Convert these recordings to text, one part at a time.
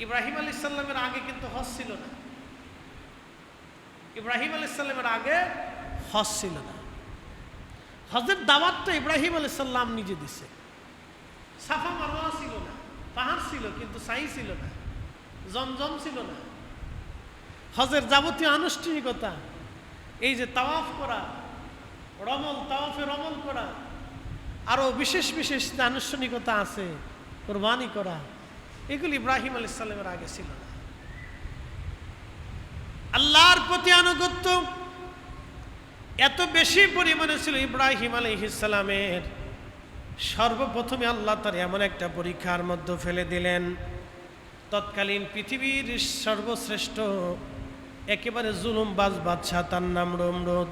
ইব্রাহিম আলাইহিস সালামের আগে কিন্তু হজ ছিল না। ইব্রাহিম আলাইহিস সালামের আগে হজ ছিল না। হজের দাওয়াতটা ইব্রাহিম আলাইহিস সালাম নিজে দিছে। সাফা মারওয়া ছিল না, পাহাড় ছিল কিন্তু সাই ছিল না, জমজম ছিল না। হজের যাবতীয় আনুষ্ঠানিকতা, এই যে তাওয়াফ করা, তাওয়াফে রমল করা, আরো বিশেষ বিশেষ আনুষ্ঠানিকতা আছে, কোরবানি করা, এগুলি ইব্রাহিম আলাইহিস সালামের আগে ছিল না। আল্লাহর প্রতি আনুগত্য এত বেশি পরিমাণে ছিল ইব্রাহিম আলাইহিস সালামের, সর্বপ্রথমে আল্লাহ তার এমন একটা পরীক্ষার মধ্যে ফেলে দিলেন। তৎকালীন পৃথিবীর সর্বশ্রেষ্ঠ একেবারে জুলুমবাজ বাদশাহ, তার নাম নমরুদ।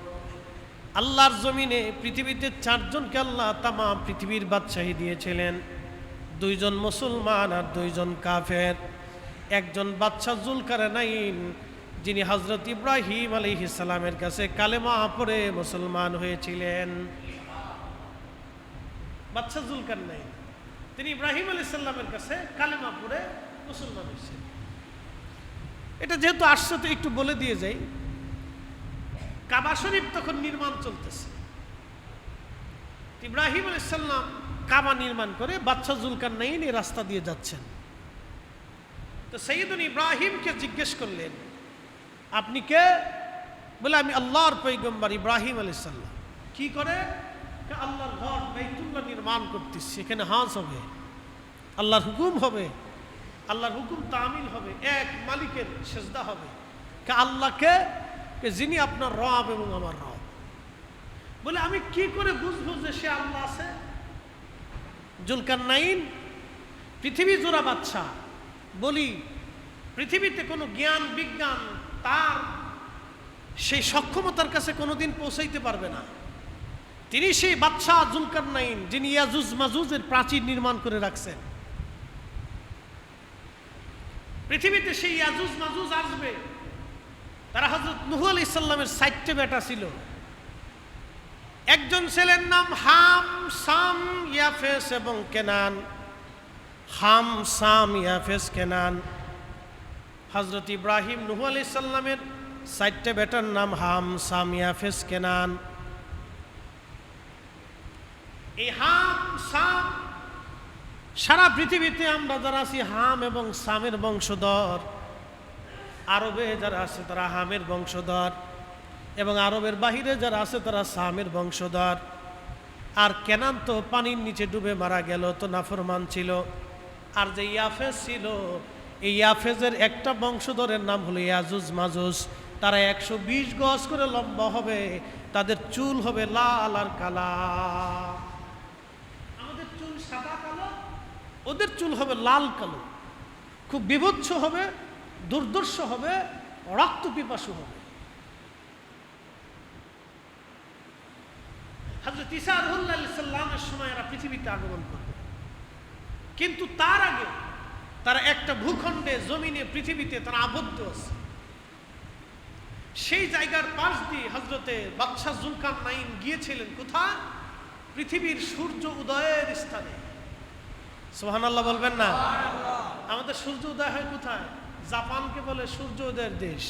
আল্লাহর জমিনে পৃথিবীতে 4 জনকে আল্লাহ তামাম পৃথিবীর বাদশাহী দিয়েছিলেন, 2 জন মুসলমান আর 2 জন কাফের। একজন বাদশাহ জুলকারনাইন, যিনি হযরত ইব্রাহিম আলাইহিস সালামের কাছে কালেমা পড়ে মুসলমান হয়েছিলেন। বাদশাহ জুলকারনাইন, তিনি ইব্রাহিম আলাইহিস সালামের কাছে কালেমা পড়ে মুসলমান হয়েছেন। এটা যেহেতু আসছে তো একটু বলে দিয়ে যাই। কাবা শরীফ তখন নির্মাণ চলতেছে। ইব্রাহিম আলাইহিস সালাম কাবা নির্মাণ করে বাদশাহ জুলকারনাইন এই রাস্তা দিয়ে যাচ্ছেন। তো সাইয়েদুনা ইব্রাহিমকে জিজ্ঞেস করলেন, আপনি কে? বলে, আমি আল্লাহর পয়গম্বর ইব্রাহিম আলাইহিস সালাম। কি করে? আল্লাহর ঘর বাইতুল্লাহ নির্মাণ করতেছি, এখানে হাজ হবে, আল্লাহর হুকুম হবে, আল্লাহর হুকুম তামিল হবে, এক মালিকের সেজদা হবে। আল্লাহকে, যিনি আপনার রব এবং আমার রব। বলে, আমি কি করে বুঝবো যে সে আল্লাহ আছে? জুলকারনাইন পৃথিবী জোড়া বাদশাহ, বলি পৃথিবীতে কোনো জ্ঞান বিজ্ঞান তার সেই সক্ষমতার কাছে কোনোদিন পৌঁছাইতে পারবে না। তিনি সেই বাদশাহ জুলকারনাইন, যিনি ইয়াজুজ মাজুজের প্রাচীর নির্মাণ করে রাখছেন। পৃথিবীতে সেই ইয়াজুজ মাজুজ আসবে। তারা হযরত নূহ আলাইহিস সালামের 4টে বেটা ছিল। একজন ছেলের নাম হাম, সাম, ইয়াফেস এবং কেনান। হাম, সাম, ইয়াফেস, কেনান। হযরত ইব্রাহিম নূহ আলাইহিস সালামের 4টে বেটার নাম হাম, সাম, ইয়াফেস, কেনান। এই হাম, সাম, সারা পৃথিবীতে আমরা যারা আছি হাম এবং সামের বংশধর। আরবে যারা আছে তারা হামের বংশধর, এবং আরবের বাহিরে যারা আছে তারা সামের বংশধর। আর কেনান তো পানির নিচে ডুবে মারা গেল, তো নাফরমান ছিল। আর যে ইয়াফেজ ছিল, এই ইয়াফেজের একটা বংশধরের নাম হলো ইয়াজুজ মাজুজ। তারা 120 গজ করে লম্বা হবে, তাদের চুল হবে লাল আর কালা। আমাদের চুল সাদা কালো, ওদের চুল হবে লাল কালো, খুব বিভৎস হবে, দুর্দর্শ হবে, রক্ত পিপাসু হবে। হযরত ঈসা আলাইহিস সালামের সময় এরা পৃথিবীতে আগমন করবে, কিন্তু তার আগে তারা একটা ভূখণ্ডে, জমিনে, পৃথিবীতে তারা আবদ্ধ আছে। সেই জায়গার পাশ দিয়ে হযরতে বাদশাহ জুলকারনাইন গিয়েছিলেন কোথায়? পৃথিবীর সূর্য উদয়ের স্থানে। সুবহানাল্লাহ বলবেন না? আমাদের সূর্য উদয় হয় কোথায়? জাপানকে বলে সূর্য উদয়ের দেশ।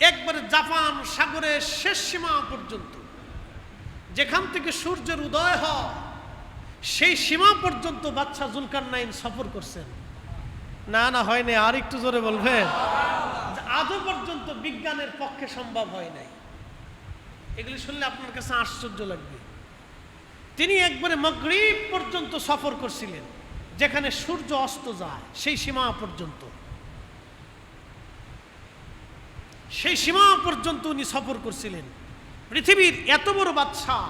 একবারে জাপান সাগরের শেষ সীমা পর্যন্ত, যেখান থেকে সূর্যের উদয় হয়, সেই সীমা পর্যন্ত বাদশাহ জুলকারনাইন সফর করছেন। না না, হয়নি, আর একটু জোরে বলবেন। আজও পর্যন্ত বিজ্ঞানের পক্ষে সম্ভব হয় নাই। এগুলি শুনলে আপনার কাছে আশ্চর্য লাগবে। তিনি একবারে মাগরিব পর্যন্ত সফর করছিলেন, যেখানে সূর্য অস্ত যায় সেই সীমা পর্যন্ত। সেই সীমা পর্যন্ত উনি সফর করছিলেন। পৃথিবীর এত বড় বাদশাহ,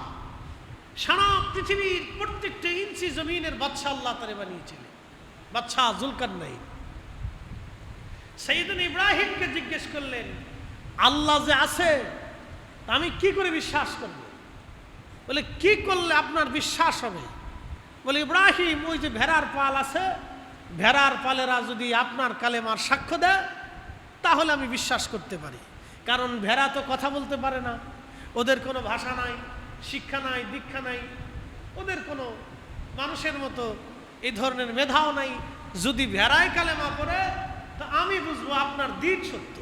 সারা পৃথিবীর প্রত্যেকটা ইঞ্চি জমিনের বাদশাহ আল্লাহ তারে বানিয়েছিলেন, বাদশাহ জুলকারনাইন। সাইয়েদুনা ইব্রাহিমকে জিজ্ঞেস করলেন, আল্লাহ যে আছে আমি কি করে বিশ্বাস করব? বলে, কি করলে আপনার বিশ্বাস হবে? বলে, ইব্রাহিম, ওই যে ভেড়ার পাল আছে, ভেড়ার পালেরা যদি আপনার কালেমার সাক্ষ্য দেয় তাহলে আমি বিশ্বাস করতে পারি। কারণ ভেড়া তো কথা বলতে পারে না, ওদের কোনো ভাষা নাই, শিক্ষা নাই, দীক্ষা নাই, ওদের কোনো মানুষের মতো এই ধরনের মেধাও নাই যদি ভেড়ায় কালেমা পড়ে তো আমি বুঝবো আপনার দ্বীন সত্য।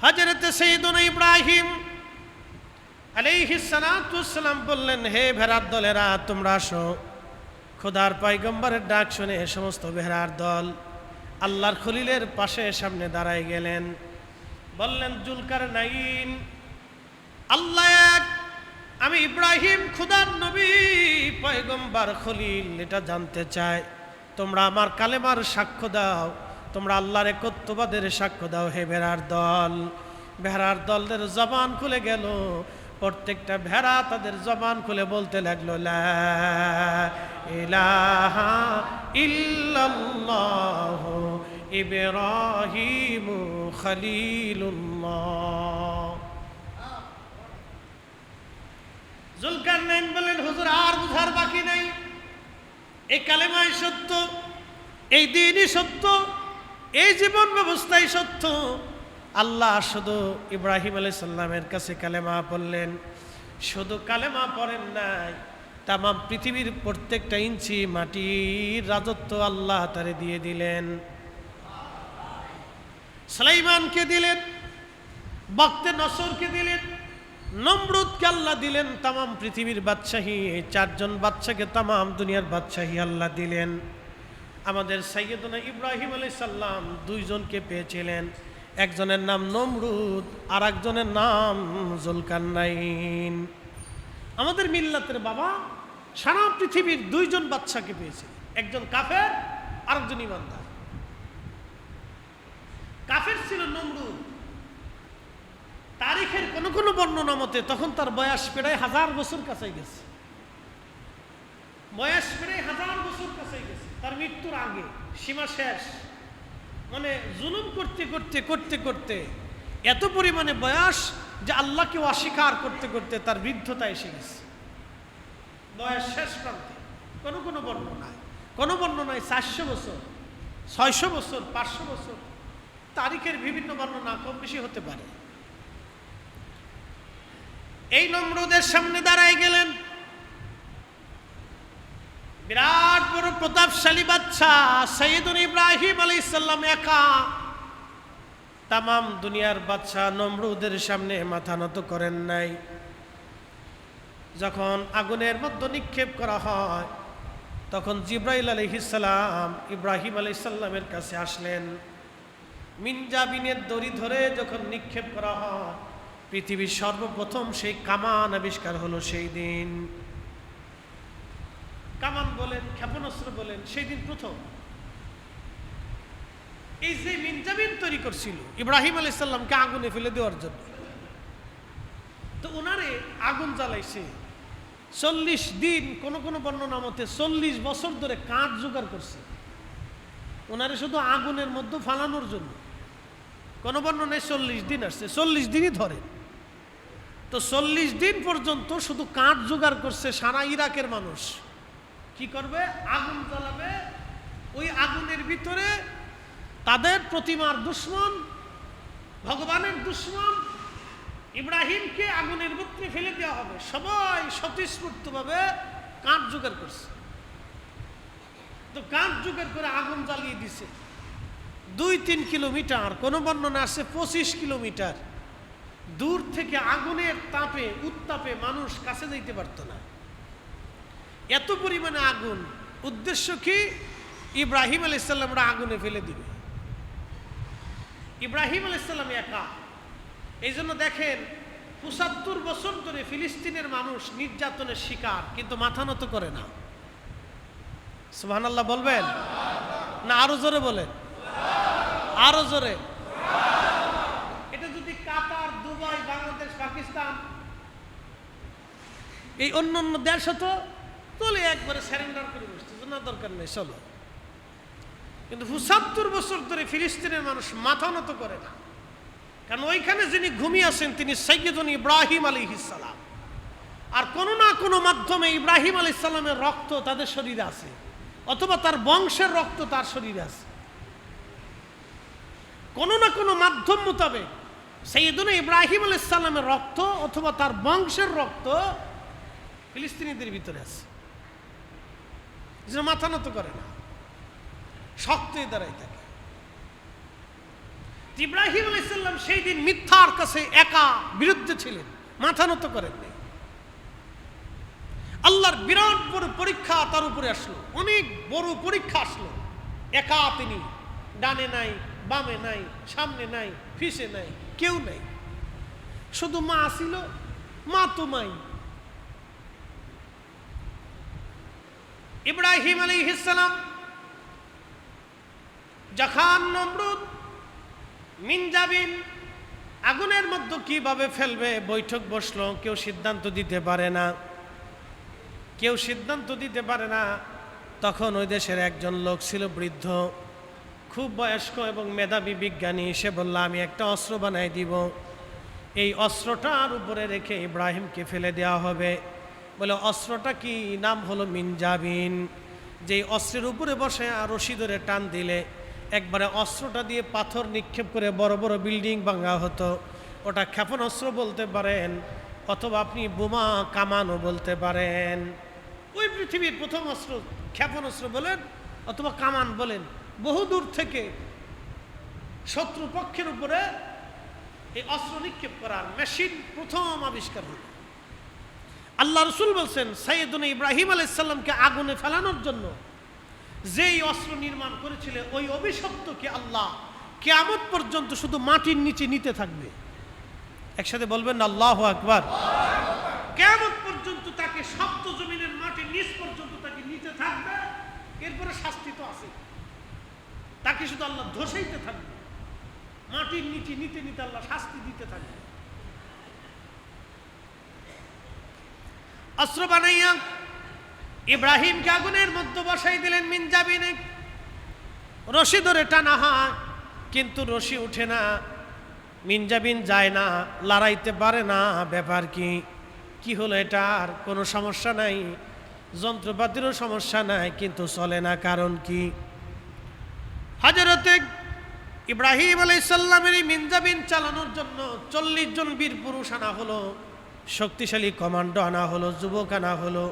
হযরত সাইয়্যিদুনা ইব্রাহিম আলাইহিস সালাতু ওয়াস সালাম বললেন, হে ভেড়ার দলেরা তোমরা আসো। খোদার পয়গম্বরের ডাক শুনে সমস্ত ভেড়ার দল আল্লাহর খলিলের পাশে সামনে দাঁড়ায় গেলেন। বললেন, জুলকারনাইন, আল্লাহ এক, আমি ইব্রাহিম খোদার নবী পয়গম্বর খলিল এটা জানতে চাই। তোমরা আমার কালেমার সাক্ষ্য দাও, তোমরা আল্লাহর একত্ববাদের সাক্ষ্য দাও। হে ভেড়ার দল, ভেড়ার দলদের জবান খুলে গেল। প্রত্যেকটা ভেড়া তাদের জবান খুলে বলতে লাগলো, লা ইলাহা ইল্লাল্লাহু ইব্রাহিমু খলিলুল্লাহ। জুলকারনাইন বলেন, হুজুর আর বুঝার বাকি নাই, এই কালেমাই সত্য, এই দ্বীনই সত্য, এই জীবন ব্যবস্থাই সত্য। আল্লাহ শুধু ইব্রাহিম আলাইহিস সালামের কাছে কালেমা পড়লেন, শুধু কালেমা পড়েন নাই, তামাম পৃথিবীর প্রত্যেকটা ইঞ্চি মাটির রাজত্ব আল্লাহ তারে দিয়ে দিলেন। সুলাইমানকে দিলেন, বক্তে নসরকে দিলেন, নমরুদকে আল্লাহ দিলেন তামাম পৃথিবীর বাদশাহী। এই চারজন বাদশাকে তামাম দুনিয়ার বাদশাহী আল্লাহ দিলেন। আমাদের সাইয়্যিদুনা ইব্রাহিম আলাইহিস সালাম দুইজনকে পেয়েছিলেন, একজনের নাম নমরুদ আর একজনের নাম জুলকারনাইন। আমাদের মিল্লাতের বাবা সারা পৃথিবীর দুইজন বাদশাকে পেয়েছে, একজন কাফের আর একজন ইমানদার। কাফের ছিল নমরুদ, তারিখের কোন কোন বর্ণনা মতে তখন তার বয়স প্রায় 1000 বছর কাছে গেছে, বয়স প্রায় 1000 বছর কাছে গেছে। তার মৃত্যুর আগে সীমা শেষ, মানে জুলুম করতে করতে করতে করতে এত পরিমাণে বয়স যে আল্লাহকে অস্বীকার করতে করতে তার বৃদ্ধতা এসে গেছে, বয়স শেষ প্রান্তে। কোন কোন বর্ণনায়, কোন বর্ণনায় 400 বছর, 600 বছর, 500 বছর, তারিখের বিভিন্ন বর্ণনা কম বেশি হতে পারে। এই নমরুদের সামনে দাঁড়ায় গেলেন বিরাট বড় প্রতাপশালী বাদশা সাইয়্যিদুনা ইব্রাহিম আলাইহিস সালাম একা। তামাম দুনিয়ার বাদশা নমরুদের সামনে মাথা নত করেন নাই। যখন আগুনের মধ্যে নিক্ষেপ করা হয় তখন জিবরাইল আলাইহিস সালাম ইব্রাহিম আলাইহিস সালামের কাছে আসলেন। মিনজাবিনের দড়ি ধরে যখন নিক্ষেপ করা হয়, পৃথিবীর সর্বপ্রথম সেই কামান আবিষ্কার হলো সেই দিন। কামান বলেন, ক্ষেপণাস্ত্র বলেন, সেই দিন প্রথম। এই যে মিনজাবিন তৈরি করছিল ইব্রাহিম আলাইহিস সালামকে আগুনে ফেলে দেওয়ার জন্য, তো ওনারে আগুন জ্বালাইছে 40 দিন, কোন কোন বর্ণনা মতে 40 বছর ধরে কাঠ জোগাড় করছে ওনারে শুধু আগুনের মধ্যে ফালানোর জন্য। কোন বর্ণনায় 40 দিন আসছে, 40 দিনই ধরে। তো 40 দিন পর্যন্ত শুধু কাঠ জোগাড় করছে সারা ইরাকের মানুষ। কি করবে? আগুন জ্বালাবে। ওই আগুনের ভিতরে তাদের প্রতিমার দুশ্মন, ভগবানের দুশ্মন ইব্রাহিমকে আগুনের মধ্যে ফেলে দেওয়া হবে। সবাই স্বতঃস্ফূর্তভাবে কাঠ জোগাড় করছে। তো কাঠ জোগাড় করে আগুন জ্বালিয়ে দিছে 2-3 কিলোমিটার, কোন বর্ণনা আছে 25 কিলোমিটার দূর থেকে। আগুনের তাপে উত্তাপে মানুষ কাছে যাইতে পারত না, এত পরিমাণে আগুন। উদ্দেশ্য কি? ইব্রাহিম আলাইহিস সালামরা আগুনে ফেলে দিবে। ইব্রাহিম আলাইহিস সালাম একা। এই জন্য দেখেন 75 বছর ধরে ফিলিস্তিনের মানুষ নির্যাতনের শিকার, কিন্তু মাথা নত করে না। সুবহানাল্লাহ বলবেন না? আরো জোরে বলেন, আরো জোরে। এটা যদি কাতার, দুবাই, বাংলাদেশ, পাকিস্তান, এই অন্য অন্য দেশ হতো তাহলে একবারে স্যারেন্ডার করে বসতো, না দরকার নেই চলো। কিন্তু 75 বছর ধরে ফিলিস্তিনের মানুষ মাথা নত করে না, কারণ ওইখানে যিনি ঘুমিয়ে আছেন তিনি সাইয়্যিদুনা ইব্রাহিম আলাইহিস সালাম। আর কোনো না কোনো মাধ্যমে ইব্রাহিম আলাইহিস সালামের রক্ত তাদের শরীরে আছে, অথবা তার বংশের রক্ত তার শরীরে আছে। কোনো না কোনো মাধ্যম মোতাবেক সাইয়্যিদুনা ইব্রাহিম আলাইহিস সালামের রক্ত অথবা তার বংশের রক্ত ফিলিস্তিনিদের ভিতরে আছে। যে মাথা নত করে না, শক্তই দাঁড়াই থাকে। ইব্রাহিম আলাইহিস সালাম সেই দিন মিথ্যার কাছে একা বিরুদ্ধে ছিলেন, মাথা নত করেননি। আল্লাহর বিরাট বড় পরীক্ষা তার উপরে আসলো, অনেক বড় পরীক্ষা আসলো। একা তিনি, ডানে নাই, বামে নাই, সামনে নাই, পিছে নাই, কেউ নাই, শুধু মা ছিল, মা তো মাই। ইব্রাহিম আলাইহিস সালাম যখন নমরুদ মিনজাবিন আগুনের মধ্যে কিভাবে ফেলবে বৈঠক বসলো, কেউ সিদ্ধান্ত দিতে পারে না, কেউ সিদ্ধান্ত দিতে পারে না। তখন ওই দেশের একজন লোক ছিল, বৃদ্ধ, খুব বয়স্ক এবং মেধাবী বিজ্ঞানী। সে বলল, আমি একটা অস্ত্র বানাই দিব, এই অস্ত্রটার উপরে রেখে ইব্রাহিমকে ফেলে দেওয়া হবে। বলে অস্ত্রটা কি? নাম হলো মিনজাবিন। যেই অস্ত্রের উপরে বসে আর রশি ধরে টান দিলে একবারে অস্ত্রটা দিয়ে পাথর নিক্ষেপ করে বড় বড় বিল্ডিং ভাঙা হতো। ওটা ক্ষেপণাস্ত্র বলতে পারেন, অথবা আপনি বোমা কামানও বলতে পারেন। ওই পৃথিবীর প্রথম অস্ত্র ক্ষেপণাস্ত্র বলেন অথবা কামান বলেন, বহু দূর থেকে শত্রু পক্ষের উপরে এই অস্ত্র নিক্ষেপ করার মেশিন প্রথম আবিষ্কার হল। আল্লাহ রসুল বলছেন, সাইয়েদুনা ইব্রাহিম আলাইহিস সালামকে আগুনে ফেলানোর জন্য যেই অস্ত্র নির্মাণ করেছিলেন, ওই অভিশপ্তকে আল্লাহ কিয়ামত পর্যন্ত শুধু মাটির নিচে নিতে থাকবে। একসাথে বলবেন না আল্লাহু আকবার। কিয়ামত পর্যন্ত তাকে সপ্ত জমিনের মাটির নিচ পর্যন্ত তাকে নিতে থাকবে। এরপরে শাস্তি তো আছে, তাকে শুধু আল্লাহ ধসাইতে থাকবে, মাটির নিচে নিতে নিতে আল্লাহ শাস্তি দিতে থাকবে। অস্ত্র বানাইয়া ইব্রাহিমকে আগুনের মধ্যে বসাই দিলেন। মিনজাবিনে রশি ধরে টানা হয়, কিন্তু রশি উঠে না, মিনজাবিন যায় না, লড়াইতে পারে না। ব্যাপার কি? কি হলো এটার? কোনো সমস্যা নাই, যন্ত্রপাতিরও সমস্যা নাই, কিন্তু চলে না। কারণ কি? হযরতে ইব্রাহিম আলাইহিস সালামের এই মিনজাবিন চালানোর জন্য 40 জন বীর পুরুষ আনা হলো, শক্তিশালী কমান্ডো আনা হলো, যুবক আনা হলো,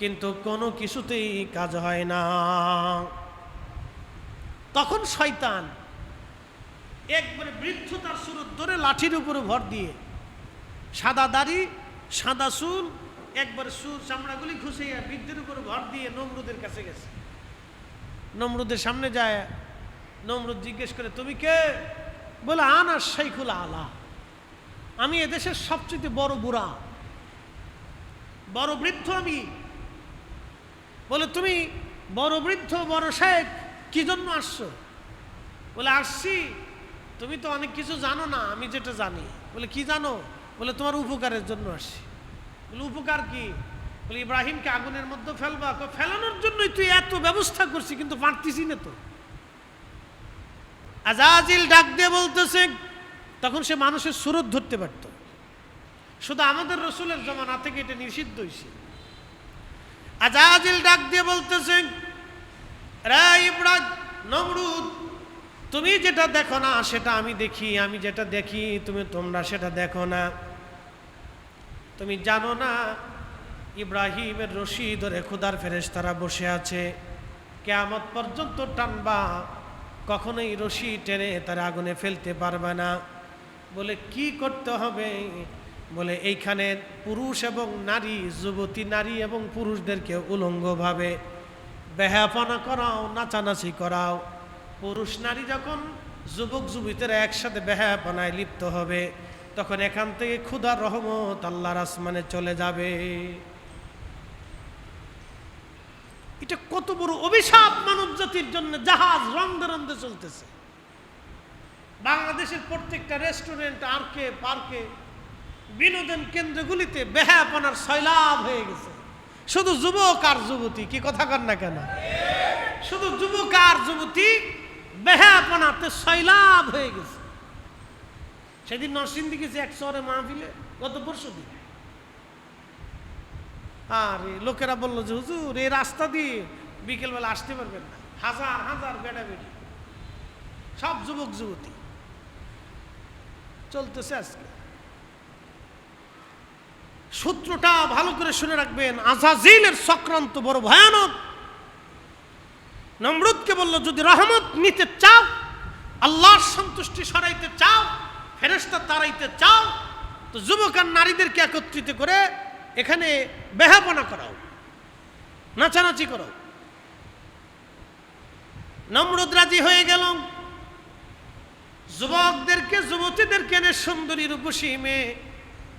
কিন্তু কোনো কিছুতেই কাজ হয় না। তখন শয়তান একবারে বৃদ্ধ তার সুরত ধরে লাঠির উপরে ভর দিয়ে, সাদা দাড়ি, সাদা চুল, একবার সুর চামড়াগুলি খুঁচিয়ে বৃদ্ধের উপরে ভর দিয়ে নমরুদের কাছে গেছে। নমরুদের সামনে যায়, নমরুদ জিজ্ঞেস করে, তুমি কে? বলে, আনা শাইখুল আলা, আমি এদেশের সবচেয়ে বড় বুড়া, বড় বৃদ্ধ আমি। বলে, তুমি বড় বৃদ্ধ, বড় শেখ, কি জন্য আসছো? বলে, আসছি, তুমি তো অনেক কিছু জানো না, আমি যেটা জানি। বলে, কি জানো? বলে, তোমার উপকারের জন্য আসছি। বলে, উপকার কি? বলে, ইব্রাহিমকে আগুনের মধ্যে ফেলবা। ফেলানোর জন্যই তুই এত ব্যবস্থা করছি, কিন্তু পারতিস না তো। আজাজিল ডাক দিয়ে বলতেছে, তখন সে মানুষের সুরত ধরতে পারত, শুধু আমাদের রসুলের জমানা থেকে এটা নিষিদ্ধ হয়েছে। আজাজিল ডাক দিয়ে বলতেছে, রে ইব্রাহিম, নমরুদ, তুমি যেটা দেখো না সেটা আমি দেখি, আমি যেটা দেখি তোমরা সেটা দেখো না। তুমি জানো না ইব্রাহিমের রশি ধরে খোদার ফেরেশতারা বসে আছে, কিয়ামত পর্যন্ত টানবা, কখনোই রশি টেনে তার আগুনে ফেলতে পারবে না। বলে, কি করতে হবে? বলে, এইখানে পুরুষ এবং নারী, যুবতী নারী এবং পুরুষদেরকে উলঙ্গভাবে বেহাপনা করাও, নাচানাচি করাও। পুরুষ নারী যখন যুবক যুবতীরা একসাথে বেহাপনায় লিপ্ত হবে, তখন এখান থেকে ক্ষুধার রহমত আল্লাহর আসমানে চলে যাবে। এটা কত বড় অভিশাপ মানব জাতির জন্য। জাহাজ রন্ধে রন্ধে চলতেছে, বাংলাদেশের প্রত্যেকটা রেস্টুরেন্ট, আর্কে, পার্কে, বিনোদন কেন্দ্রগুলিতে বেহাপনার সয়লাব হয়ে গেছে। শুধু যুবক আর যুবতী, কি কথা কর না কেন? শুধু যুবক আর যুবতী বেহাপনাতে সয়লাব হয়ে গেছে। সেদিন নরসিংদী গেছে এক শহরে মাহফিলে, গত পরশু দিন। আর লোকেরা বললো যে, হুজুর, এই রাস্তা দিয়ে বিকেলবেলা আসতে পারবেন না, হাজার হাজার বেড়াবেড়ি, সব যুবক যুবতী চলতেছে আজকে। সূত্রটা ভালো করে শুনে রাখবেন, আজাজিলের চক্রান্ত বড় ভয়ানক। নমরুদকে বলল, যদি রহমত নিতে চাও, আল্লাহর সন্তুষ্টি সরাইতে চাও, ফেরেশতা তাড়াইতে চাও, তো যুবক আর নারীদেরকে একত্রিত করে এখানে বেহাপনা করাও, নাচানাচি করো। নমরুদ রাজি হয়ে গেল। যুবকদেরকে, যুবতীদেরকে এনে, সুন্দরী রূপসী মেয়ে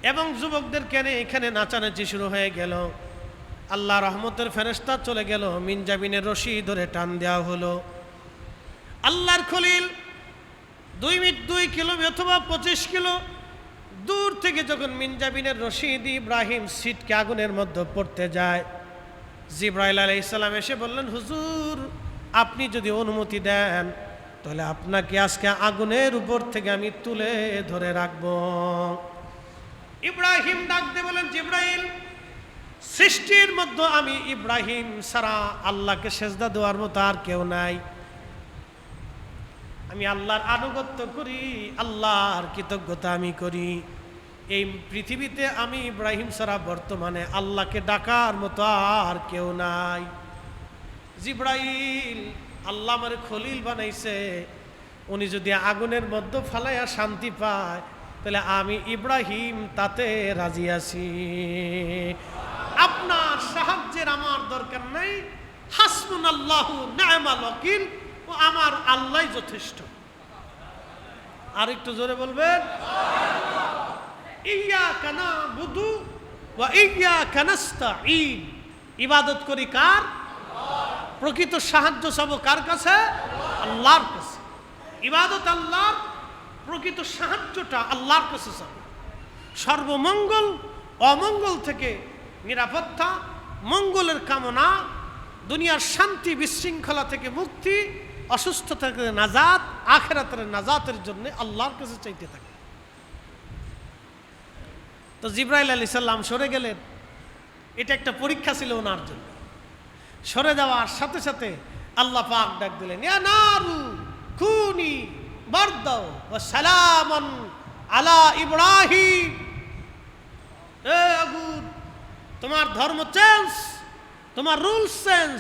এবং যুবকদেরকে এনে এখানে নাচানাচি শুরু হয়ে গেল। আল্লাহ রহমতের ফেরেশতা চলে গেল, মিনজাবিনের রশি ধরে টান দেওয়া হলো। আল্লাহর খলিল 2 কিলো অথবা 25 কিলো দূর থেকে যখন মিনজাবিনের রশি দিয়ে ইব্রাহিম সিটকে আগুনের মধ্যে পড়তে যায়, জিবরাইল আলাইহিস সালাম এসে বললেন, হুজুর আপনি যদি অনুমতি দেন তাহলে আপনাকে আজকে আগুনের উপর থেকে আমি তুলে ধরে রাখব। ইব্রাহিম ডাক দিয়ে বলেন, জিবরাইল, সৃষ্টির মধ্যে আমি ইব্রাহিম ছাড়া আল্লাহকে সেজদা দেওয়ার মতো আর কেউ নাই। আমি আল্লাহর আনুগত্য করি, আল্লাহর কৃতজ্ঞতা আমি করি। এই পৃথিবীতে আমি ইব্রাহিম ছাড়া বর্তমানে আল্লাহকে ডাকার মতো আর কেউ নাই। জিবরাইল, আল্লাহ আমার খলিল বানাইছে, উনি যদি আগুনের মধ্যে ফালাইয়া শান্তি পায় তাহলে আমি ইব্রাহিম তাতে রাজি আছি। আপনার সাহায্যের আমার দরকার নাই। হাসবুনাল্লাহু নি'মাল ওয়াকিল, ও আমার আল্লাহই যথেষ্ট। আর একটু জোরে বলবেন, ইয়্যাকা না'বুদু ওয়া ইয়্যাকা নাস্তাঈন। ইবাদত করি কার? প্রকৃত সাহায্য চাবো কার কাছে? আল্লাহর কাছে। ইবাদত আল্লাহর, প্রকৃত সাহায্যটা আল্লাহর কাছে চাবো। সর্বমঙ্গল অমঙ্গল থেকে নিরাপত্তা, মঙ্গলের কামনা, দুনিয়ার শান্তি বিশৃঙ্খলা থেকে মুক্তি, অসুস্থতা থেকে নাজাত, আখিরাতের নাজাতের জন্য আল্লাহর কাছে চাইতে থাকে। তো জিবরাইল আলাইহিস সালাম সরে গেলেন। এটা একটা পরীক্ষা ছিল ওনার জন্য। সরে যাওয়ার সাথে সাথে আল্লাহ পাক ডাক দিলেন, ইয়া নারু কুনি বারদাও ওয়া সালামান আলা ইব্রাহিম। এ আগুন, তোমার ধর্ম চেঞ্জ, তোমার রুলস চেঞ্জ,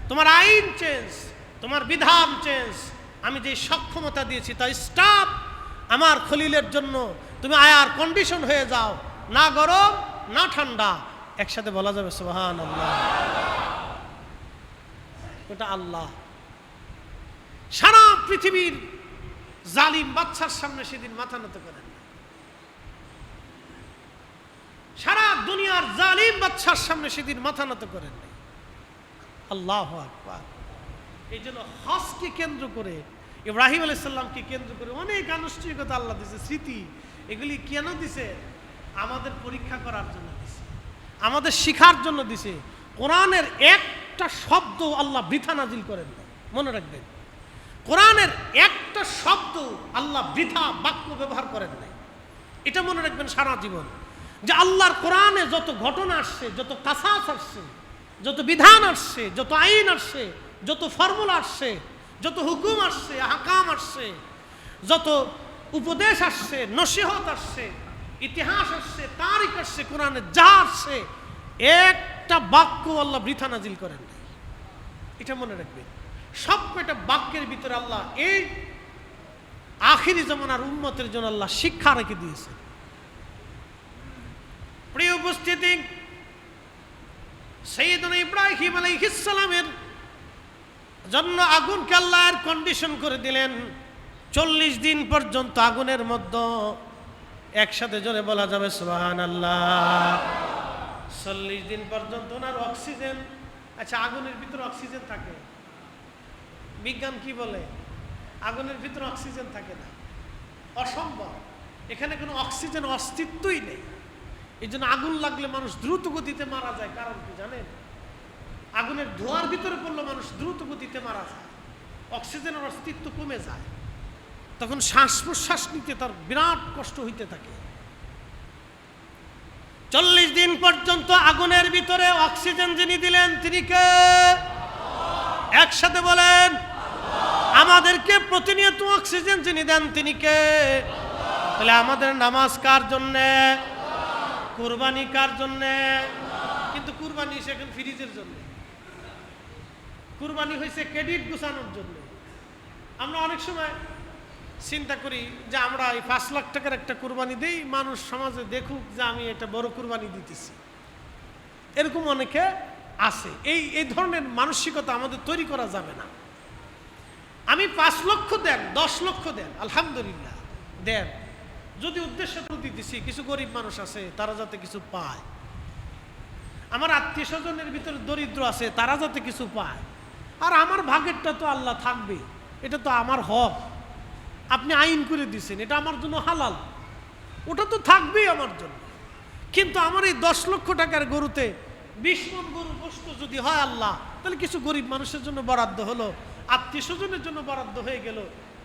তোমার আইন চেঞ্জ, তোমার বিধান চেঞ্জ। আমি যে সক্ষমতা দিয়েছি তা স্টপ। আমার খলিলের জন্য তুমি আয়ার কন্ডিশন হয়ে যাও, না গরম না ঠান্ডা। একসাথে বলা যাবে সুবহানাল্লাহ। ওটা আল্লাহ। সারা পৃথিবীর জালিম বাদশার সামনে সেদিন মাথা নত করেন। সারা দুনিয়ার জালিম বাদশার সামনে সেদিন মাথা নত করেন। আল্লাহু আকবার। এই জন্য হজকে কেন্দ্র করে, ইব্রাহিম আলাইহিস সালামকে কেন্দ্র করে অনেক আনুষ্ঠানিকতা আল্লাহ দিয়েছে, স্মৃতি। এগুলি কেন দিছে? আমাদের পরীক্ষা করার জন্য দিছে, আমাদের শিখার জন্য দিছে। কোরআনের একটা শব্দ আল্লাহ বৃথা নাজিল করেন না, মনে রাখবেন। কোরআনের একটা শব্দ আল্লাহ বৃথা বাক্য ব্যবহার করেন নাই। এটা মনে রাখবেন সারা জীবন, যে আল্লাহর কোরআনে যত ঘটনা আসছে, যত কাসাস আসছে, যত বিধান আসছে, যত আইন আসছে, যত ফর্মুলা আসছে, যত হুকুম আসছে, হাকাম আসছে, যত উপদেশ আসছে, নসিহত আসছে, ইতিহাস আসছে, তারিখ আসছে, কোরআনে যা আসছে একটা বাক্য আল্লাহ বৃথা নাজিল করেন নাই। এটা মনে রাখবেন। সব কয়টা বাক্যের ভিতরে আল্লাহ এই আখিরি জামানার উম্মতের জন্য আল্লাহ শিক্ষা রেখে দিয়েছে। প্রিয় উপস্থিতি, সাইয়েদনা ইব্রাহিম আলাইহিস সালামের জন্য আগুনকে আল্লাহ এর কন্ডিশন করে দিলেন 40 দিন পর্যন্ত আগুনের মধ্যে। একসাথে জোরে বলা যাবে সুবহানাল্লাহ। 40 দিন পর্যন্ত ওনার অক্সিজেন, আচ্ছা আগুনের ভিতরে অক্সিজেন থাকে? বিজ্ঞান কি বলে? আগুনের ভিতরে অক্সিজেন থাকে না, অসম্ভব। এখানে কোনো অক্সিজেন অস্তিত্বই নেই। এই জন্য আগুন লাগলে মানুষ দ্রুত গতিতে মারা যায়। কারণ কি জানেন? আগুনের ধোঁয়ার ভিতরে পড়লে মানুষ দ্রুত গতিতে মারা যায়, অক্সিজেনের অস্তিত্ব কমে যায়, তখন শ্বাস প্রশ্বাস নিতে তার বিরাট কষ্ট হইতে থাকে। 40 দিন পর্যন্ত আগুনের ভিতরে অক্সিজেন যিনি দিলেন তিনি কে? একসাথে বলেন, আমাদেরকে প্রতিনিয়ত অক্সিজেন যিনি দেন তিনি কে? তাহলে আমাদের নামাজ কার জন্যে? কুরবানি কার জন্যে? কিন্তু কুরবানি সেখানে ফ্রিজের জন্য। কুরবানি হয়েছে ক্রেডিট গুছানোর জন্য। আমরা অনেক সময় চিন্তা করি যে আমরা এই 5 লাখ টাকার একটা কুরবানি দিই, মানুষ সমাজে দেখুক যে আমি একটা বড় কুরবানি দিতেছি। এরকম অনেকে আছে। এই ধরনের মানসিকতা আমাদের তৈরি করা যাবে না। আমি 5 লক্ষ দেন, 10 লক্ষ দেন, আলহামদুলিল্লাহ দেন, যদি উদ্দেশ্য দিতেছি কিছু গরিব মানুষ আছে তারা যাতে কিছু পায়, আমার আত্মীয় স্বজনের ভিতরে দরিদ্র আছে তারা যাতে কিছু পায়, আর আমার ভাগেরটা তো আল্লাহ থাকবে, এটা তো আমার হক, আপনি আইন করে দিচ্ছেন, এটা আমার জন্য হালাল, ওটা তো থাকবেই আমার জন্য। কিন্তু আমার এই 10 লক্ষ টাকার গরুতে 20 মণ গরু গোশত যদি হয় আল্লাহ, তাহলে কিছু গরিব মানুষের জন্য বরাদ্দ হলো, আত্মীয় স্বজনের জন্য বরাদ্দ হয়ে গেল,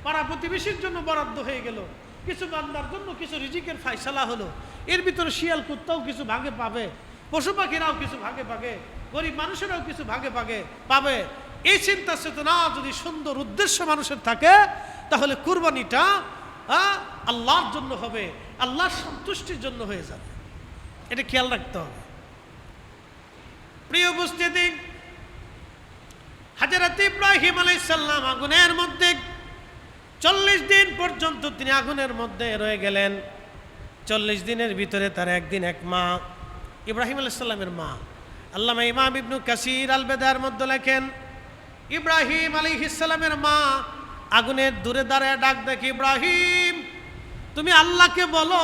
পাড়া প্রতিবেশীর জন্য বরাদ্দ হয়ে গেল, কিছু বান্দার জন্য কিছু রিজিকের ফায়সালা হলো। এর ভিতরে শিয়াল কুত্তাও কিছু ভাগে পাবে, পশু পাখিরাও কিছু ভাগে পাবে, গরিব মানুষেরাও কিছু ভাগে ভাগে পাবে। এই চিন্তা চেতনা যদি সুন্দর উদ্দেশ্য মানুষের থাকে, তাহলে কুরবানিটা আল্লাহর জন্য হবে, আল্লাহর সন্তুষ্টির জন্য হয়ে যাবে। এটা খেয়াল রাখতে হবে। প্রিয় উপস্থিতি, হযরত ইব্রাহিম আলাইহিস সালাম আগুনের মধ্যে 40 দিন পর্যন্ত তিনি আগুনের মধ্যে রয়ে গেলেন। 40 দিনের ভিতরে তার একদিন এক মা, ইব্রাহিম আলাইহিস সালামের মা, আল্লামা ইমাম ইবনে কাসির আল বেদার মধ্যে লেখেন, ইব্রাহিম আলাইহিস সালামের মা আগুনের দূরে দাঁড়ায় ডাক দেখে, ইব্রাহিম তুমি আল্লাহকে বলো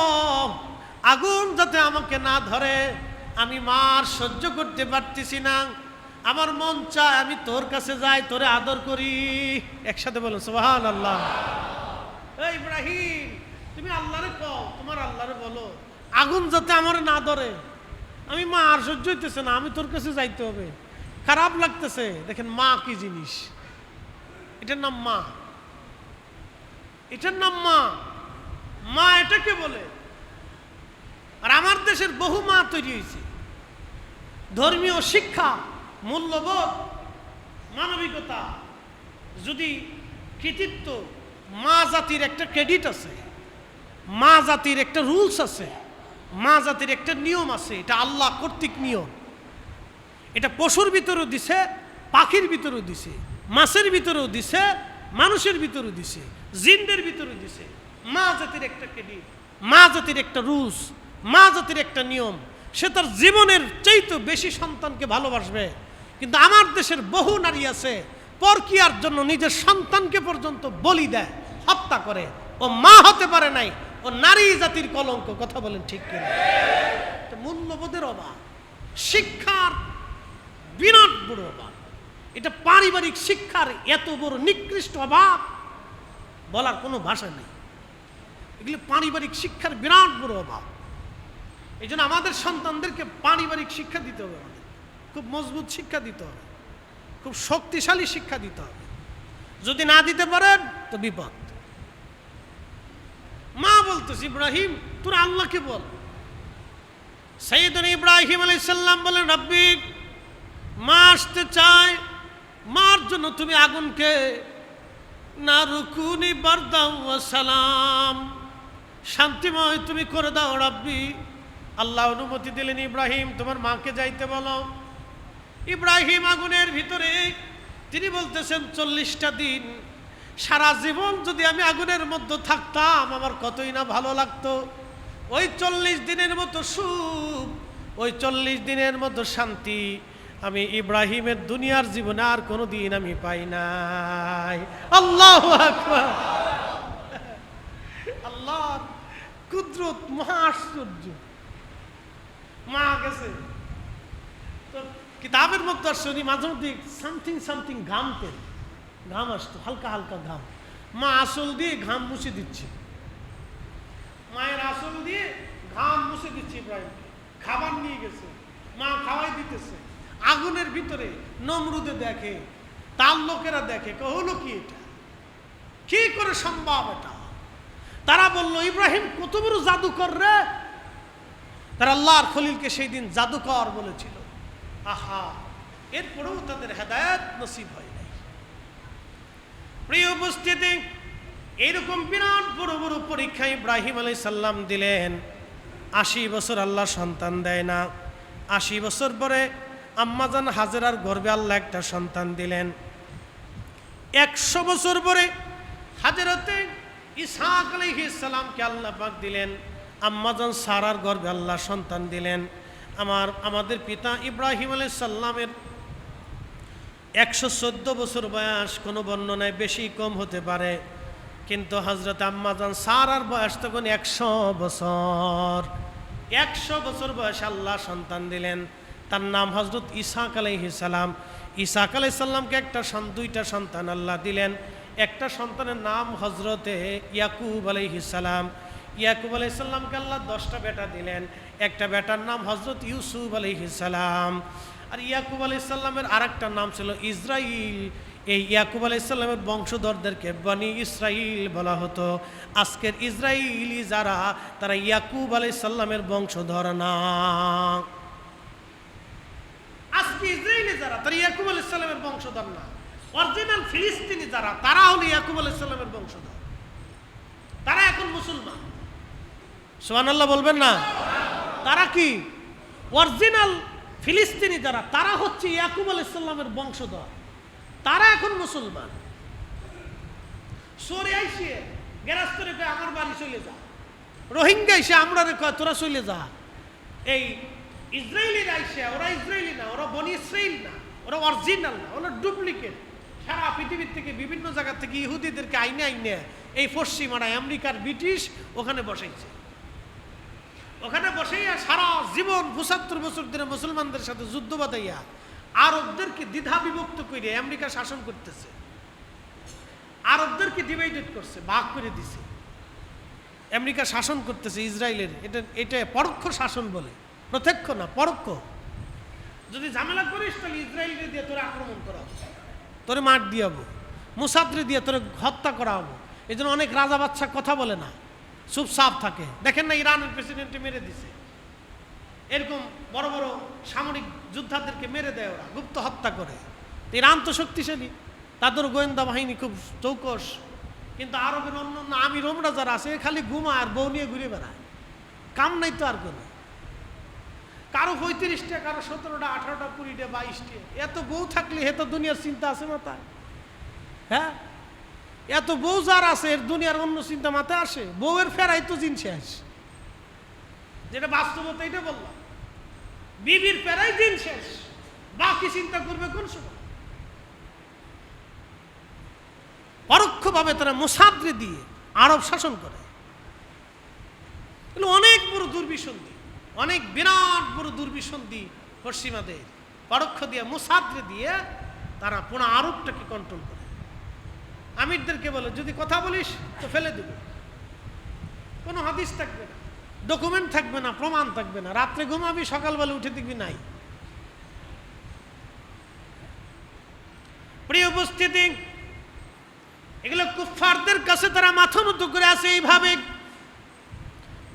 আগুন যাতে আমাকে না ধরে, আমি মার সহ্য করতে পারতেছি না, আমার মন চায় আমি তোর কাছে যাই, তোরে আদর করি। একসাথে বলো সুবহানাল্লাহ। এই ইব্রাহিম তুমি আল্লাহরে কও, তোমার আল্লাহরে বলো আগুন যাতে আমার না ধরে, আমি মা আর সহ্য হইতেছে না, আমি তোর কাছে যাইতে হবে, খারাপ লাগতেছে। দেখেন মা কি জিনিস, এটার নাম মা, এটার নাম মা। মা এটাকে বলে। আর আমার দেশের বহু মা তৈরি হয়েছে, ধর্মীয় শিক্ষা, মূল্যবোধ, মানবিকতা, যদি কৃতিত্ব, মা জাতির একটা ক্রেডিট আছে, মা জাতির একটা রুলস আছে, মা জাতির একটা নিয়ম আছে, এটা আল্লাহ কর্তৃক নিয়ম। এটা পশুর ভিতরেও দিছে, পাখির ভিতরেও দিছে, মাছের ভিতরেও দিছে, মানুষের ভিতরেও দিছে, জিনদের ভিতরেও দিছে। মা জাতির একটা ক্রেডিট, মা জাতির একটা রুলস, মা জাতির একটা নিয়ম। সে তার জীবনের চাইতে বেশি সন্তানকে ভালোবাসবে। কিন্তু আমার দেশের বহু নারী আছে পরকীয়ার জন্য নিজের সন্তানকে পর্যন্ত বলি দেয়, হত্যা করে। ও মা হতে পারে নাই, ও নারী জাতির কলঙ্ক। কথা বলেন ঠিক কিনা? মূল্যবোধের অভাব, শিক্ষার বিরাট বড় অভাব, এটা পারিবারিক শিক্ষার এত বড় নিকৃষ্ট অভাব বলার কোনো ভাষা নেই। এগুলো পারিবারিক শিক্ষার বিরাট বড় অভাব। এই জন্য আমাদের সন্তানদেরকে পারিবারিক শিক্ষা দিতে হবে, আমাদের খুব মজবুত শিক্ষা দিতে হবে, খুব শক্তিশালী শিক্ষা দিতে হবে। যদি না দিতে পারেন তো বিপদ। মা বলতেছে, ইব্রাহিম তোর আল্লাহকে বল। সাইয়েদনা ইব্রাহিম আলাইহিস সালাম বলেন, রব্বি মা আসতে চায়, মার জন্য তুমি আগুনকে না রুকুনি বারদাম ওয়া সালাম, শান্তিময় তুমি করে দাও রব্বি। আল্লাহ অনুমতি দিলেন, ইব্রাহিম তোমার মাকে যাইতে বলো। ইব্রাহিম আগুনের ভিতরে তিনি বলতেছেন 40টা দিন, সারা জীবন যদি আমি আগুনের মধ্যে থাকতাম আমার কতই না ভালো লাগতো। ওই 40 দিনের মতো সুখ, ওই 40 দিনের মতো শান্তি আমি ইব্রাহিমের দুনিয়ার জীবনে আর কোনো দিন আমি পাই নাই। আল্লাহু আকবার। আল্লাহর কুদরত মহা আশ্চর্য। মা গেছে তো কিতাবের মধ্যে শুনি মাঝে মধ্যে সামথিং ঘামতেন, ঘাম আসতো, হালকা হালকা ঘাম। মা আসল দিয়ে ঘাম মুছে দিচ্ছে, মায়ের আসল দিয়ে ঘাম মুছে দিচ্ছে ইব্রাহিমকে। খাবার নিয়ে গেছে, মা খাওয়াই দিতেছে। আগুনের ভিতরে নমরুদে দেখে, তার লোকেরা দেখে, হলো কি এটা, কি করে সম্ভব এটা? তারা বলল, ইব্রাহিম কত বড় জাদুকর রে। তারা আল্লাহর খলিলকে সেই দিন জাদুকর বলেছিল। আহা, এরপরেও তাদের হেদায়েত নসিব হয় নাই। প্রিয় উপস্থিতি, এইরকম বিরাট বড় বড় পরীক্ষা ইব্রাহিম আলাইহিস সালাম দিলেন। 80 বছর আল্লাহ সন্তান দেয় না। 80 বছর পরে আম্মাজান হাজেরার গর্ভে আল্লাহ একটা সন্তান দিলেন। 100 বছর পরে হযরতে ইসহাক আলাইহিস সালামকে আল্লাহ পাক দিলেন, আম্মাজান সারার গর্ভে আল্লাহ সন্তান দিলেন। আমাদের পিতা ইব্রাহিম আলাইহিস সালামের 114 বছর বয়স, কোনো বর্ণনায় বেশি কম হতে পারে, কিন্তু হযরত আম্মাজান সারার বয়স তখন 100 বছর। 100 বছর বয়সে আল্লাহ সন্তান দিলেন, তার নাম হযরত ইসহাক আলাইহিস সালাম। ইসহাক আলাইহিস সালামকে দুইটা সন্তান আল্লাহ দিলেন। একটা সন্তানের নাম হযরতে ইয়াকুব আলাইহিস সালাম। ইয়াকুব আলাইহিস সালামকে আল্লাহ 10টা বেটা দিলেন। একটা বেটার নাম হযরত ইউসুফ আলাইহিস সালাম। আর ইয়াকুব আলাইহিস সালামের আরেকটা নাম ছিল ইসরাইল। এই ইয়াকুব আলাইহিস সালামের বংশধরদেরকে বনি ইসরাইল বলা হতো। আজকের ইসরাইলি যারা, তারা ইয়াকুব আলাইহিস সালামের বংশধর না। আজকে ইসরাইলি যারা, তারা ইয়াকুব আলাইহিস সালামের বংশধর না। অরিজিনাল ফিলিস্তিনি যারা, তারা হলো ইয়াকুব আলাইহিস সালামের বংশধর। তারা এখন মুসলমান। সুবহানাল্লাহ বলবেন না? তারা কি অরিজিনাল ফিলিস্তিনি যারা, তারা হচ্ছে ইয়াকুব আলাইহিস সালামের বংশধর। তারা এখন মুসলমান। সরে আইসে গেরাস্তরে কয় আমার বাড়ি চলে যা, রোহিঙ্গা এসে আমরা কয় তোরা চলে যা। এই ইসরায়েলিরা আইসে, ওরা ইসরায়েলি না, ওরা বনি ইসরায়েল না, ওরা অরিজিনাল না, ওরা ডুপ্লিকেট। সারা পৃথিবীর থেকে বিভিন্ন জায়গা থেকে ইহুদিদেরকে আইনে এই পশ্চিমারা আমেরিকার ব্রিটিশ ওখানে বসাইছে। ওখানে বসাইয়া সারা জীবন 75 বছর ধরে মুসলমানদের সাথে যুদ্ধ বাঁধাইয়া আরবদেরকে দ্বিধা বিভক্ত করে আমেরিকা শাসন করতেছে। আরবদেরকে ডিভাইডেড করছে, ভাগ করে দিছে। আমেরিকা শাসন করতেছে ইসরায়েলের। এটা পরোক্ষ শাসন বলে, প্রত্যক্ষ না, পরোক্ষ। যদি ঝামেলা করিস তাহলে ইসরায়েলকে দিয়ে তোরে আক্রমণ করা হবে, তোরে মার দিয়ে হবো, মুসাদরে দিয়ে তোরে হত্যা করা হবো। এই জন্য অনেক রাজা বাচ্চা কথা বলে না, চুপচাপ থাকে। দেখেন না, ইরানের প্রেসিডেন্টে মেরে দিছে। এরকম বড় বড় সামরিক যোদ্ধাদেরকে মেরে দেয় ওরা, গুপ্ত হত্যা করে। ইরান তো শক্তিশালী, তাদের গোয়েন্দা বাহিনী খুব চৌকস। কিন্তু আরবের অন্য অন্য আমির ওমরা যারা আছে, খালি ঘুমায় আর বউ নিয়ে ঘুরে বেড়ায়, কাম নাই তো আর কোনো। কারো 35টা, কারো 17টা, 18টা, 20টা, 22টা। এত বউ থাকলে এত দুনিয়ার চিন্তা আছে মাথায়? হ্যাঁ, এত বউ যার আছে, এর দুনিয়ার অন্য চিন্তা মাথায় আসে? বউয়ের ফেরাই তো জিন শেষ। যেটা বাস্তবতা, এটা বললাম, বিবির ফেরাই দিন শেষ, বাকি চিন্তা করবে কোন সময়? পরোক্ষভাবে তারা মুসাদরে দিয়ে আরব শাসন করে। অনেক বড় দুর্বিসন্ধি, অনেক বিরাট বড় দুর্বিসন্ধি পশ্চিমাদের। পরোক্ষ দিয়ে, মুসাদরে দিয়ে তারা পুরো আরবটাকে কন্ট্রোল করে। আমিরদেরকে বলে, যদি কথা বলিস তো ফেলে দেব, কোনো হাদিস থাকবে না, ডকুমেন্ট থাকবে না, প্রমাণ থাকবে না। রাত্রে ঘুমাবি, সকালবেলা উঠে দেখবি নাই। প্রিয় উপস্থিতি, এগুলো কুফফারদের কাছে তারা মাথা নত করে আছে এইভাবে।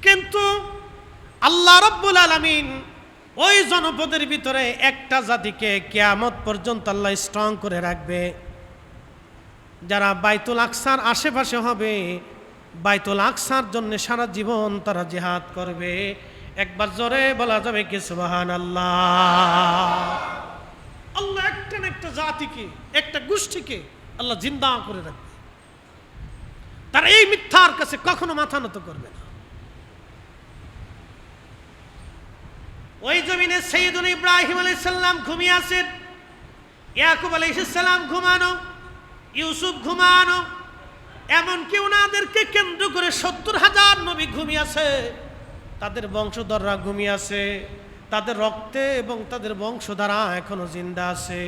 কিন্তু আল্লাহ রাব্বুল আলামিন ওই জনপদের ভিতরে একটা জাতিকে কিয়ামত পর্যন্ত আল্লাহ স্ট্রং করে রাখবে, যারা বাইতুল আকসার আশেপাশে হবে। বাইতুল আকসার জন্য সারা জীবন তারা জিহাদ করবে। একবার জোরে বলা যাবে কি সুবহানাল্লাহ? আল্লাহ একটা না একটা জাতিকে, একটা গোষ্ঠীকে আল্লাহ জিন্দা করে রাখবে। তারা এই মিথ্যার কাছে কখনো মাথা নত করবে না। ওই জমিনে সাইয়্যিদুনা ইব্রাহিম আলাইহিস সালাম ঘুমিয়ে আছেন, ইয়াকুব আলাইহিস সালাম ঘুমানো, ইউসুফ ঘুমানো, এমনকি ওনাদেরকে কেন্দ্র করে 70,000 নবী ঘুমিয়ে আছে, তাদের বংশধররা ঘুমিয়ে আছে, তাদের রক্তে এবং তাদের বংশধারা এখনো জিন্দা আছে।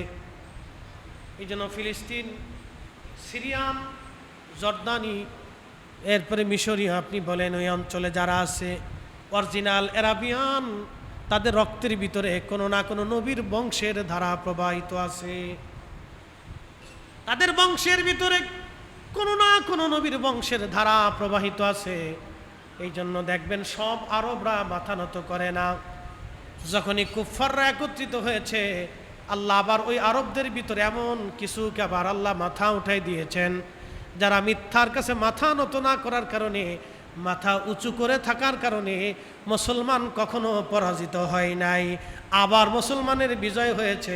এই জন্য ফিলিস্তিন, সিরিয়ান, জর্দানি, এরপরে মিশরীয়, আপনি বলেন ওই অঞ্চলে যারা আছে অরিজিনাল আরাবিয়ান, তাদের রক্তের ভিতরে কোনো না কোনো নবীর বংশের ধারা প্রবাহিত আছে। তাদের বংশের ভিতরে কোনো না কোনো নবীর বংশের ধারা প্রবাহিত আছে। এই জন্য দেখবেন সব আরবরা মাথা নত করে না। যখনই কুফফাররা একত্রিত হয়েছে, আল্লাহ আবার ওই আরবদের ভিতরে এমন কিছুকে আবার আল্লাহ মাথা উঠাই দিয়েছেন, যারা মিথ্যার কাছে মাথা নত না করার কারণে, মাথা উঁচু করে থাকার কারণে মুসলমান কখনো পরাজিত হয় নাই, আবার মুসলমানের বিজয় হয়েছে।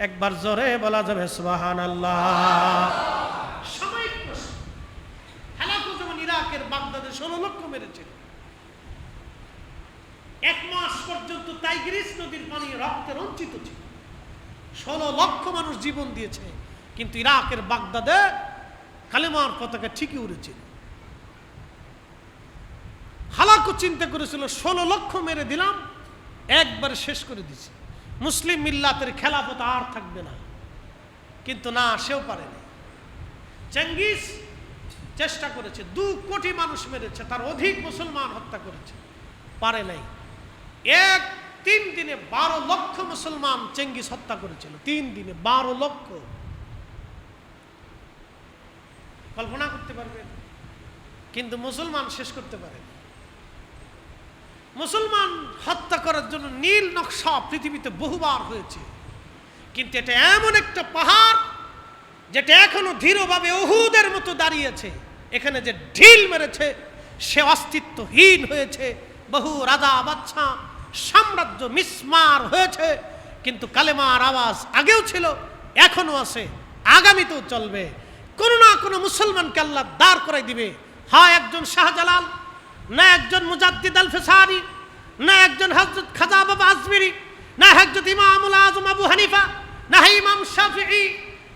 একবার জোরে বলা যাবে সুবহানাল্লাহ। লক্ষ মেরেছিল। 1 মাস পর্যন্ত টাইগ্রিস নদীর পানি রক্তে রঞ্জিত ছিল। 16 লক্ষ মানুষ জীবন দিয়েছে, কিন্তু ইরাকের বাগদাদে কালেমার পতাকা ঠিকই উড়েছিল। হালাকু চিন্তা করেছিল 16 লক্ষ মেরে দিলাম, একবার শেষ করে দিছি, মুসলিম মিল্লাতের খেলাফত আর থাকবে না। কিন্তু না, সেও পারেনি। চেঙ্গিস চেষ্টা করেছে, 2 কোটি মানুষ মেরেছে, তার অধিক মুসলমান হত্যা করেছে, পারে নাই। 3 দিনে 12 লক্ষ মুসলমান চেঙ্গিস হত্যা করেছিল। 3 দিনে 12 লক্ষ। কল্পনা করতে পারবেন? কিন্তু মুসলমান শেষ করতে পারে। মুসলমান হত্যা করার জন্য নীল নকশা পৃথিবীতে বহুবার হয়েছে, কিন্তু এটা এমন একটা পাহাড় যেটা এখনো ধীরভাবে উহুদের মতো দাঁড়িয়েছে। এখানে যে ঢিল মেরেছে সে অস্তিত্বহীন হয়েছে। বহু রাজা বাদশা সাম্রাজ্য মিসমার হয়েছে, কিন্তু কালেমার আওয়াজ আগেও ছিল, এখনো আছে, আগামীতেও চলবে। কোনো না কোনো মুসলমানকে আল্লাহ দাঁড় করাই দিবে। হয় একজন শাহজালাল, না একজন মুজাদ্দিদ আল ফিসারি, না একজন হযরত খাজা বাবা আজমিরি, না হযরত ইমামুল আযম আবু হানিফা, না ইমাম শাফিঈ,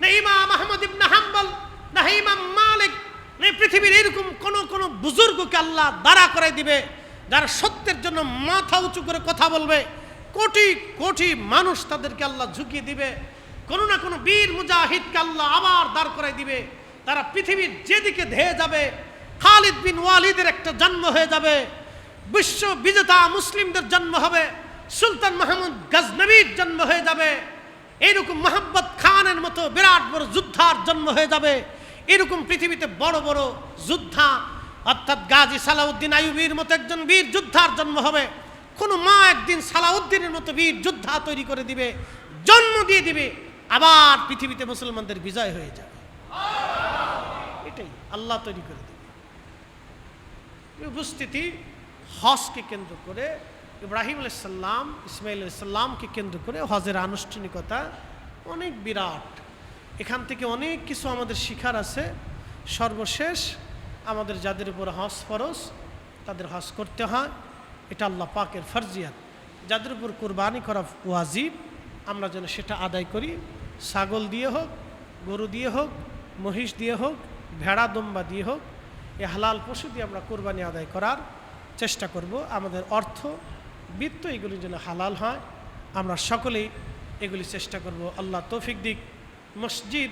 না ইমাম আহমদ ইবনে হাম্বল, না ইমাম মালিক। পৃথিবীর এরকম কোন বুজুর্গকে আল্লাহ দাঁড়া করাই দিবে যারা সত্যের জন্য মাথা উঁচু করে কথা বলবে। কোটি কোটি মানুষ তাদেরকে আল্লাহ ঝুঁকিয়ে দিবে। কোনো না কোনো বীর মুজাহিদকে আল্লাহ আবার দাঁড় করাই দিবে। তারা পৃথিবীর যেদিকে ধেয়ে যাবে, খালিদ বিন ওয়ালিদের একটা জন্ম হয়ে যাবে, বিশ্ব বিজেতা মুসলিমদের জন্ম হবে, সুলতান মাহমুদ গজনবীর জন্ম হয়ে যাবে, এইরকম মোহাম্মদ খানের মতো বিরাট বড় যোদ্ধার জন্ম হয়ে যাবে। এরকম পৃথিবীতে বড় বড় যোদ্ধা, অর্থাৎ গাজী সালাউদ্দিন আইয়ুবীর মতো একজন বীর যোদ্ধার জন্ম হবে। কোনো মা একদিন সালাউদ্দিনের মতো বীর যোদ্ধা তৈরি করে দিবে, জন্ম দিয়ে দিবে, আবার পৃথিবীতে মুসলমানদের বিজয় হয়ে যাবে। এটাই আল্লাহ তৈরি করে দেবে। উপস্থিতি হজকে কেন্দ্র করে, ইব্রাহিম আলাইহিস সালাম, ইসমাইল আলাইহিস সালামকে কেন্দ্র করে হজের আনুষ্ঠানিকতা অনেক বিরাট। এখান থেকে অনেক কিছু আমাদের শিখার আছে। সর্বশেষ আমাদের যাদের উপর হজ ফরজ তাদের হজ করতে হয়, এটা আল্লাহ পাকের ফরজিয়াত। যাদের উপর কুরবানি করা ওয়াজিব, আমরা যেন সেটা আদায় করি। ছাগল দিয়ে হোক, গরু দিয়ে হোক, মহিষ দিয়ে হোক, ভেড়া দম্বা দিয়ে হোক, এ হালাল পশু দিয়ে আমরা কুরবানি আদায় করার চেষ্টা করব। আমাদের অর্থ বিত্ত এগুলি যেন হালাল হয়, আমরা সকলেই এগুলি চেষ্টা করব। আল্লাহ তৌফিক দিক। মসজিদ